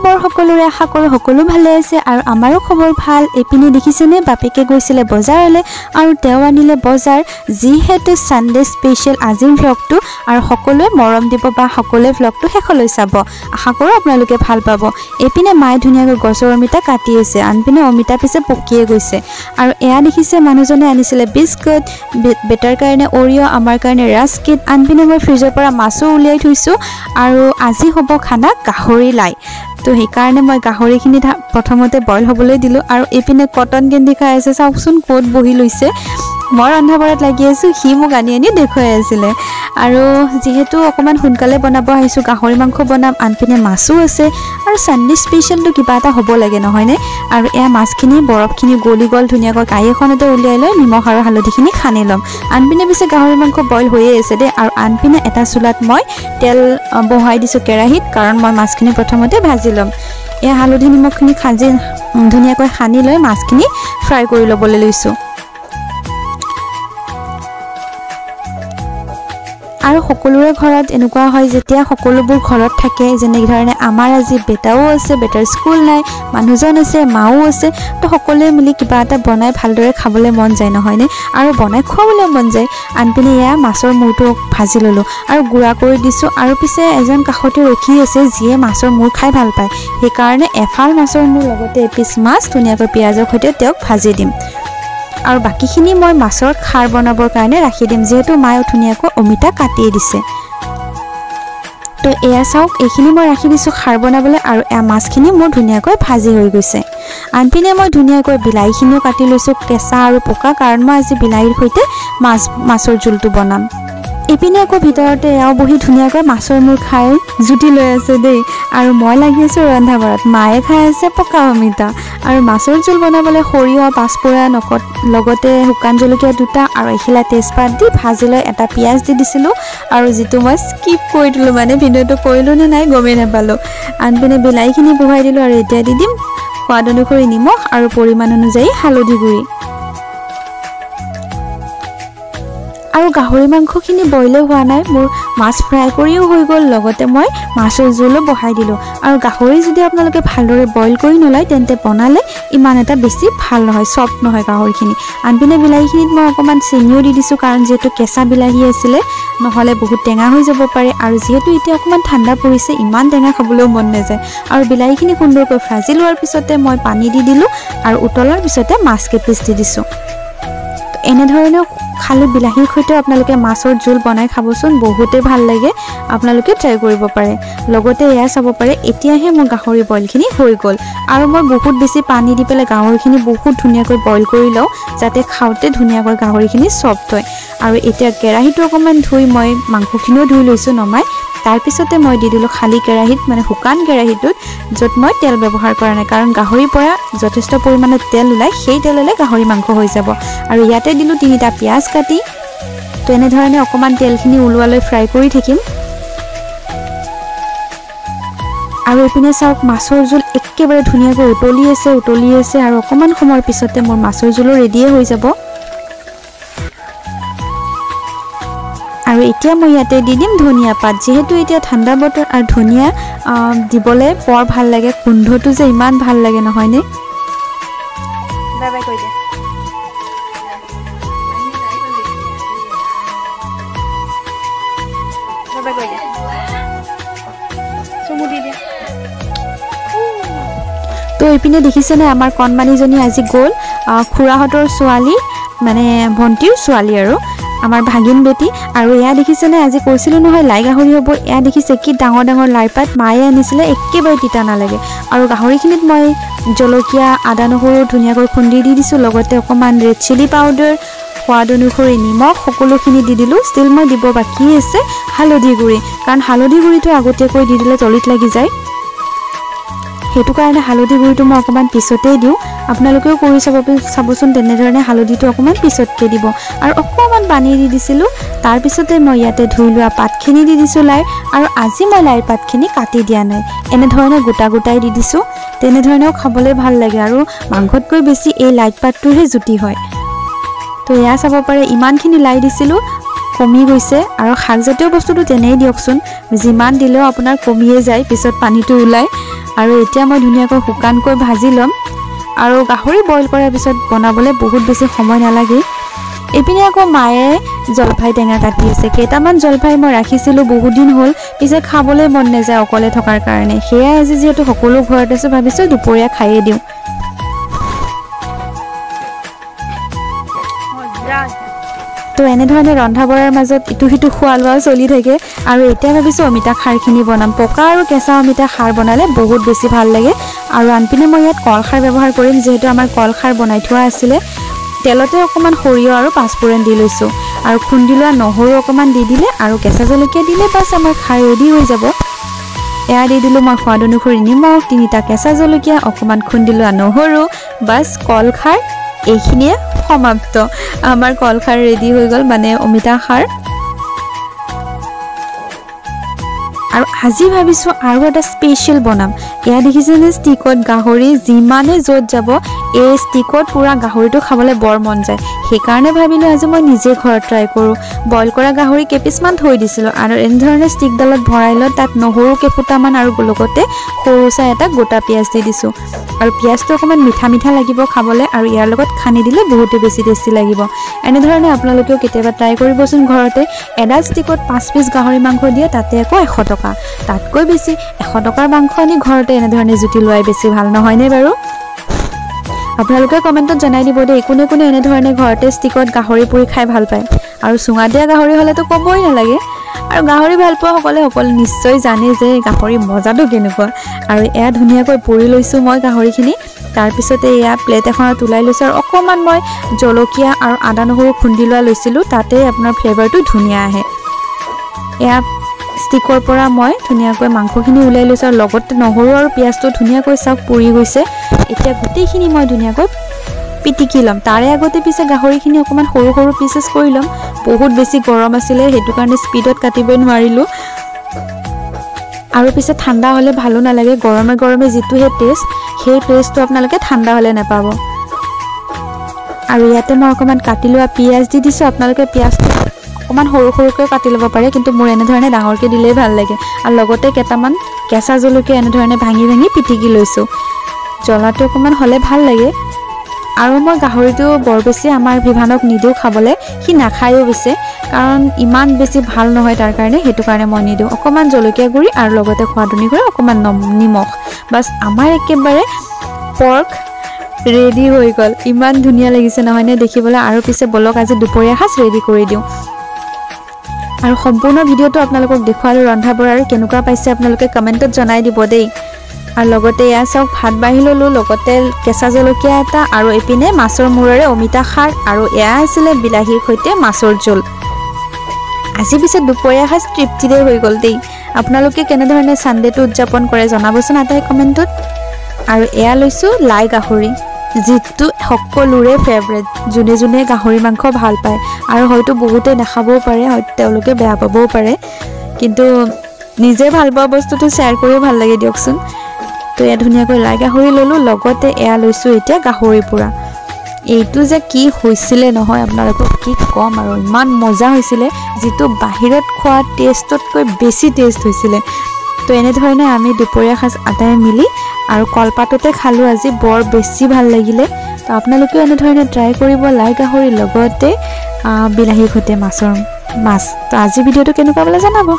খবৰ সকলোৰে আশা কৰোঁ সকলো ভালে আছে আৰু আমাৰো খবৰ ভাল। এপিনে দেখিছেনে বাপেকে গৈছিলে বজাৰলৈ আৰু তেওঁ আনিলে বজাৰ, যিহেতু সানডে স্পেচিয়েল আজিৰ ভ্লগটো আৰু সকলোৱে মৰম দিব বা সকলোৱে ভ্লগটো শেষলৈ চাব। আশা কৰোঁ আপোনালোকে ভাল পাব। এপিনে মায়ে ধুনীয়াকৈ গছৰ অমিতা কাটি আছে, আনপিনে অমিতা পিছে পকিয়ে গৈছে। আৰু এয়া দেখিছে মানুহজনে আনিছিলে বিস্কুট, বেটাৰ কাৰণে অৰিঅ', আমাৰ কাৰণে ৰাস্কিট। আনপিনে মই ফ্ৰিজৰ পৰা মাছো উলিয়াই থৈছোঁ আৰু আজি হ'ব খানা গাহৰি লাই। তো সেইকাৰণে মই গাহৰিখিনি প্ৰথমতে বইল হ'বলৈ দিলোঁ আৰু এইপিনে কটন কেণ্ডি খাই আছে, চাওকচোন ক'ত বহি লৈছে। মই ৰন্ধা বঢ়াত লাগি আছোঁ, সি মোক আনি দেখুৱাই আছিলে। আৰু যিহেতু অকণমান সোনকালে বনাব আহিছোঁ, গাহৰি মাংস বনাম, আনপিনে মাছো আছে আৰু ছানডে স্পেচিয়েলটো কিবা এটা হ'ব লাগে নহয়নে। আৰু এয়া মাছখিনি বৰফখিনি গলি গ'ল, ধুনীয়াকৈ কাঁহী এখনতে উলিয়াই লৈ নিমখ আৰু হালধিখিনি সানি ল'ম। আনপিনে পিছে গাহৰি মাংস বইল হৈয়ে আছে দেই। আৰু আনপিনে এটা চুলাত মই তেল বহাই দিছোঁ কেৰাহীত, কাৰণ মই মাছখিনি প্ৰথমতে ভাজি ল'ম। এয়া হালধি নিমখখিনি ধুনীয়াকৈ সানি লৈ মাছখিনি ফ্ৰাই কৰি ল'বলৈ লৈছোঁ। আৰু সকলোৰে ঘৰত এনেকুৱা হয়, যেতিয়া সকলোবোৰ ঘৰত থাকে, যেনেধৰণে আমাৰ আজি বেটাও আছে, বেটাৰ স্কুল নাই, মানুহজন আছে, মাও আছে, তো সকলোৱে মিলি কিবা এটা বনাই ভালদৰে খাবলৈ মন যায় নহয়নে, আৰু বনাই খুৱাবলৈ মন যায়। আনপিনে এয়া মাছৰ মূৰটো ভাজি ল'লোঁ আৰু গুড়া কৰি দিছোঁ। আৰু পিছে এজন কাষতে ৰখি আছে, যিয়ে মাছৰ মূৰ খাই ভাল পায়, সেইকাৰণে এফাল মাছৰ মূৰ লগতে এপিচ মাছ ধুনীয়াকৈ পিঁয়াজৰ সৈতে তেওঁক ভাজি দিম। আৰু বাকীখিনি মই মাছৰ খাৰ বনাবৰ কাৰণে ৰাখি দিম, যিহেতু মায়ে ধুনীয়াকৈ অমিতা কাটিয়ে দিছে। তো এয়া চাওক, এইখিনি মই ৰাখি দিছোঁ খাৰ বনাবলৈ আৰু এয়া মাছখিনি মোৰ ধুনীয়াকৈ ভাজি হৈ গৈছে। আনপিনে মই ধুনীয়াকৈ বিলাহীখিনিও কাটি লৈছোঁ, কেঁচা আৰু পকা, কাৰণ মই আজি বিলাহীৰ সৈতে মাছৰ জোলটো বনাম। ইপিনে আকৌ ভিতৰতে এয়াও বহি ধুনীয়াকৈ মাছৰ মূৰ খাই জুতি লৈ আছে দেই। আৰু মই লাগি আছোঁ ৰন্ধা বঢ়াত, মায়ে খাই আছে পকা অমিতা। আৰু মাছৰ জোল বনাবলৈ সৰিয়হ, পাঁচফোৰণ, লগতে শুকান জলকীয়া 2টা আৰু এখিলা তেজপাত দি ভাজি লৈ এটা পিঁয়াজ দি দিছিলোঁ, আৰু যিটো মই স্কিপ কৰি দিলোঁ, মানে ভিডিঅ'টো কৰিলোঁ নে নাই গমেই নাপালোঁ। আনপিনে বিলাহীখিনি বহাই দিলোঁ আৰু এতিয়া দি দিম সোৱাদ অনুসৰি নিমখ আৰু পৰিমাণ অনুযায়ী হালধি গুড়ি। আৰু গাহৰি মাংসখিনি বইলে হোৱা নাই, মোৰ মাছ ফ্ৰাই কৰিও হৈ গ'ল, লগতে মই মাছৰ জোলো বহাই দিলোঁ। আৰু গাহৰি যদি আপোনালোকে ভালদৰে বইল কৰি নলয়, তেন্তে বনালে ইমান এটা বেছি ভাল নহয়, চফ্ট নহয় গাহৰিখিনি। আনপিনে বিলাহীখিনিত মই অকণমান চেনিও দি দিছোঁ, কাৰণ যিহেতু কেঁচা বিলাহী আছিলে, নহ'লে বহুত টেঙা হৈ যাব পাৰে। আৰু যিহেতু এতিয়া অকণমান ঠাণ্ডা পৰিছে, ইমান টেঙা খাবলৈও মন নাযায়। আৰু বিলাহীখিনি সুন্দৰকৈ ভাজি লোৱাৰ পিছতে মই পানী দি দিলোঁ আৰু উতলাৰ পিছতে মাছ কেইপিচ দি দিছোঁ। এনেধৰণেও খালী বিলাহীৰ সৈতে আপোনালোকে মাছৰ জোল বনাই খাবচোন, বহুতেই ভাল লাগে, আপোনালোকে ট্ৰাই কৰিব পাৰে। লগতে এয়া চাব পাৰে, এতিয়াহে মোৰ গাহৰি বইলখিনি হৈ গ'ল। আৰু মই বহুত বেছি পানী দি পেলাই গাহৰিখিনি বহুত ধুনীয়াকৈ বইল কৰি লওঁ, যাতে খাওঁতে ধুনীয়াকৈ গাহৰিখিনি চফ্ট হয়। আৰু এতিয়া কেৰাহীটো অকণমান ধুই মই মাংসখিনিও ধুই লৈছোঁ নমাই। তাৰপিছতে মই দি দিলোঁ খালী কেৰাহীত, মানে শুকান কেৰাহীটোত, য'ত মই তেল ব্যৱহাৰ কৰা নাই, কাৰণ গাহৰিৰ পৰা যথেষ্ট পৰিমাণত তেল ওলায়, সেই তেললৈ গাহৰি মাংস হৈ যাব। আৰু ইয়াতে দিলোঁ 3টা পিঁয়াজ কাটি। তো এনেধৰণে অকণমান তেলখিনি ওলোৱালৈ ফ্ৰাই কৰি থাকিম। আৰু এইপিনে চাওক, মাছৰ জোল একেবাৰে ধুনীয়াকৈ উতলি আছে আৰু অকণমান সময়ৰ পিছতে মোৰ মাছৰ জোলো ৰেডিয়ে হৈ যাব। আৰু এতিয়া মই ইয়াতে দি দিম ধনিয়া পাত, যিহেতু এতিয়া ঠাণ্ডা বতৰ আৰু ধনিয়া দিবলৈ বৰ ভাল লাগে, গোন্ধটো যে ইমান ভাল লাগে নহয়নে। বাই বাই কৈ দিয়া। তো এইপিনে দেখিছেনে, আমাৰ কণমানিজনী আজি গ'ল খুৰাহঁতৰ ছোৱালী, মানে ভণ্টিৰ ছোৱালী আৰু আমাৰ ভাগিন বেটি। আৰু এয়া দেখিছেনে, আজি কৈছিলোঁ নহয় লাই গাহৰি হ'ব, এয়া দেখিছে কি ডাঙৰ ডাঙৰ লাই পাত মায়ে আনিছিলে, একেবাৰে তিতা নালাগে। আৰু গাহৰিখিনিত মই জলকীয়া, আদা নহৰু ধুনীয়াকৈ খুন্দি দি দিছোঁ, লগতে অকণমান ৰেড চিলি পাউডাৰ, সোৱাদ অনুসৰি নিমখ, সকলোখিনি দি দিলোঁ। ষ্টিল মই দিব বাকী আছে হালধি গুড়ি, কাৰণ হালধি গুড়িটো আগতীয়াকৈ দি দিলে তলিত লাগি যায়, সেইটো কাৰণে হালধি গুড়িটো মই অকণমান পিছতেই দিওঁ। আপোনালোকেও কৰি চাবচোন, তেনেধৰণে হালধিটো অকণমান পিছতকৈ দিব। আৰু অকণমান পানী দি দিছিলোঁ, তাৰপিছতে মই ইয়াতে ধুই লোৱা পাতখিনি দি দিছোঁ লাইৰ। আৰু আজি মই লাইৰ পাতখিনি কাটি দিয়া নাই, এনেধৰণে গোটা গোটাই দি দিছোঁ। তেনেধৰণেও খাবলৈ ভাল লাগে, আৰু মাংসতকৈ বেছি এই লাই পাতটোহে জুতি হয়। তো এয়া চাব পাৰে, ইমানখিনি লাই দিছিলোঁ, কমি গৈছে। আৰু শাকজাতীয় বস্তুটো তেনেই দিয়কচোন, যিমান দিলেও আপোনাৰ কমিয়ে যায়, পিছত পানীটো ওলায়। আৰু এতিয়া মই ধুনীয়াকৈ শুকানকৈ ভাজি ল'ম আৰু গাহৰি বইল কৰাৰ পিছত বনাবলৈ বহুত বেছি সময় নালাগে এপিনে আকৌ মায়ে জলফাই টেঙা কাটি আছে কেইটামান জলফাই মই ৰাখিছিলোঁ বহুত দিন হ'ল পিছে খাবলৈ মন নাযায় অকলে থকাৰ কাৰণে সেয়াই আজি যিহেতু সকলো ঘৰত আছে ভাবিছোঁ দুপৰীয়া খাইয়ে দিওঁ তো এনেধৰণে ৰন্ধা বঢ়াৰ মাজত ইটো সিটো খোৱা লোৱাও চলি থাকে আৰু এতিয়া ভাবিছোঁ অমিতা খাৰখিনি বনাম পকা আৰু কেঁচা অমিতা খাৰ বনালে বহুত বেছি ভাল লাগে আৰু আনপিনে মই ইয়াত কল খাৰ ব্যৱহাৰ কৰিম যিহেতু আমাৰ কল খাৰ বনাই থোৱা আছিলে তেলতে অকণমান সৰিয়হ আৰু পাঁচফোৰণ দি লৈছোঁ আৰু খুন্দি লোৱা নহৰু অকণমান দি দিলে আৰু কেঁচা জলকীয়া দিলে বাছ আমাৰ খাৰ ৰেডি হৈ যাব এয়া দি দিলোঁ মই সোৱাদ অনুসৰি নিমখ 3টা কেঁচা জলকীয়া অকণমান খুন্দি লোৱা নহৰু বাছ কল খাৰ এইখিনিয়ে সমাপ্ত আমাৰ কল খাৰ ৰেডি হৈ গ'ল মানে অমিতা খাৰ আৰু আজি ভাবিছোঁ আৰু এটা স্পেচিয়েল বনাম এয়া দেখিছেনে ষ্টিকত গাহৰি যিমানে য'ত যাব এই ষ্টিকত পুৰা গাহৰিটো খাবলৈ বৰ মন যায় সেইকাৰণে ভাবিলোঁ আজি মই নিজে ঘৰত ট্ৰাই কৰোঁ বইল কৰা গাহৰি কেইপিছমান থৈ দিছিলোঁ আৰু এনেধৰণে ষ্টিকডালত ভৰাই লৈ তাত নহৰু কেইফুটামান আৰু লগতে সৰু চাই এটা গোটা পিঁয়াজ দি দিছোঁ আৰু পিঁয়াজটো অকণমান মিঠা মিঠা লাগিব খাবলৈ আৰু ইয়াৰ লগত সানি দিলে বহুতে বেছি টেষ্টি লাগিব এনেধৰণে আপোনালোকেও কেতিয়াবা ট্ৰাই কৰিবচোন ঘৰতে এডাল ষ্টিকত 5 পিচ গাহৰি মাংস দিয়ে তাতে আকৌ 100 টকা তাতকৈ বেছি 100 টকাৰ মাংস আনি ঘৰতে এনেধৰণে জুতি লোৱাই বেছি ভাল নহয়নে বাৰু আপোনালোকে কমেণ্টত জনাই দিব দেই কোনে কোনে এনেধৰণে ঘৰতে ষ্টিকত গাহৰি পুৰি খাই ভাল পায় আৰু চুঙা দিয়া গাহৰি হ'লেতো ক'বই নালাগে আৰু গাহৰি ভাল পোৱাসকলে নিশ্চয় জানে যে গাহৰি মজাটো কেনেকুৱা আৰু এয়া ধুনীয়াকৈ পুৰি লৈছোঁ মই গাহৰিখিনি তাৰপিছতে এয়া প্লেট এখনত ওলাই লৈছোঁ আৰু অকণমান মই জলকীয়া আৰু আদা নহৰু খুন্দি লোৱা লৈছিলোঁ তাতে আপোনাৰ ফ্লেভাৰটো ধুনীয়া আহে এয়া ষ্টিকৰ পৰা মই ধুনীয়াকৈ মাংসখিনি ওলাই লৈছোঁ আৰু লগতে নহৰু আৰু পিঁয়াজটো ধুনীয়াকৈ চাওক পুৰি গৈছে এতিয়া গোটেইখিনি মই ধুনীয়াকৈ পিটিকি ল'ম তাৰে আগতে পিছে গাহৰিখিনি অকণমান সৰু সৰু পিচেছ কৰি ল'ম বহুত বেছি গৰম আছিলে সেইটো কাৰণে স্পীডত কাটিবই নোৱাৰিলোঁ আৰু পিছে ঠাণ্ডা হ'লে ভালো নালাগে গৰমে গৰমে যিটোহে টেষ্ট সেই টেষ্টটো আপোনালোকে ঠাণ্ডা হ'লে নাপাব আৰু ইয়াতে মই অকণমান কাটি লোৱা পিঁয়াজ দি দিছোঁ আপোনালোকে পিঁয়াজটো অকণমান সৰু সৰুকৈ কাটি ল'ব পাৰে কিন্তু মোৰ এনেধৰণে ডাঙৰকৈ দিলেই ভাল লাগে আৰু লগতে কেইটামান কেঁচা জলকীয়া এনেধৰণে ভাঙি ভাঙি পিটিকি লৈছোঁ জ্বলাটো অকণমান হ'লে ভাল লাগে আৰু মই গাহৰিটো বৰ বেছি আমাৰ বিভানক নিদিওঁ খাবলৈ সি নাখায়ো বেছি কাৰণ ইমান বেছি ভাল নহয় তাৰ কাৰণে সেইটো কাৰণে মই নিদিওঁ অকণমান জলকীয়া গুড়ি আৰু লগতে সোৱাদ অনুসৰি অকণমান নিমখ বাছ আমাৰ একেবাৰে পৰ্ক ৰেডি হৈ গ'ল ইমান ধুনীয়া লাগিছে নহয়নে দেখিবলৈ আৰু পিছে বলক আজি দুপৰীয়া সাজ ৰেডি কৰি দিওঁ আৰু সম্পূৰ্ণ ভিডিঅ'টো আপোনালোকক দেখুৱালোঁ ৰন্ধা বঢ়াৰ কেনেকুৱা পাইছে আপোনালোকে কমেণ্টত জনাই দিব দেই আৰু লগতে এয়া চাওক ভাত বাঢ়ি ল'লোঁ লগতে কেঁচা জলকীয়া এটা আৰু এপিনে মাছৰ মূৰেৰে অমিতা খাৰ আৰু এয়া আছিলে বিলাহীৰ সৈতে মাছৰ জোল আজি পিছে দুপৰীয়া সাজ তৃপ্তিৰে হৈ গ'ল দেই আপোনালোকে কেনেধৰণে ছানডেটো উদযাপন কৰে জনাবচোন আটাই কমেণ্টত আৰু এয়া লৈছোঁ লাই গাহৰি যিটো সকলোৰে ফেভৰেট যোনে যোনে গাহৰি মাংস ভাল পায় আৰু হয়তো বহুতে নাখাবও পাৰে হয়তো তেওঁলোকে বেয়া পাবও পাৰে কিন্তু নিজে ভাল পোৱা বস্তুটো শ্বেয়াৰ কৰিও ভাল লাগে দিয়কচোন তো এয়া ধুনীয়াকৈ লাই গাহৰি ল'লোঁ লগতে এয়া লৈছোঁ এতিয়া গাহৰি পোৰা এইটো যে কি হৈছিলে নহয় আপোনালোকক কি ক'ম আৰু ইমান মজা হৈছিলে যিটো বাহিৰত খোৱা টেষ্টতকৈ বেছি টেষ্ট হৈছিলে তো এনেধৰণে আমি দুপৰীয়া সাজ আটাই মিলি আৰু কলপাততে খালোঁ আজি বৰ বেছি ভাল লাগিলে তো আপোনালোকেও এনেধৰণে ট্ৰাই কৰিব লাই গাহৰি লগতে বিলাহীৰ সৈতে মাছ তো আজি ভিডিঅ'টো কেনেকুৱা বোলে জনাব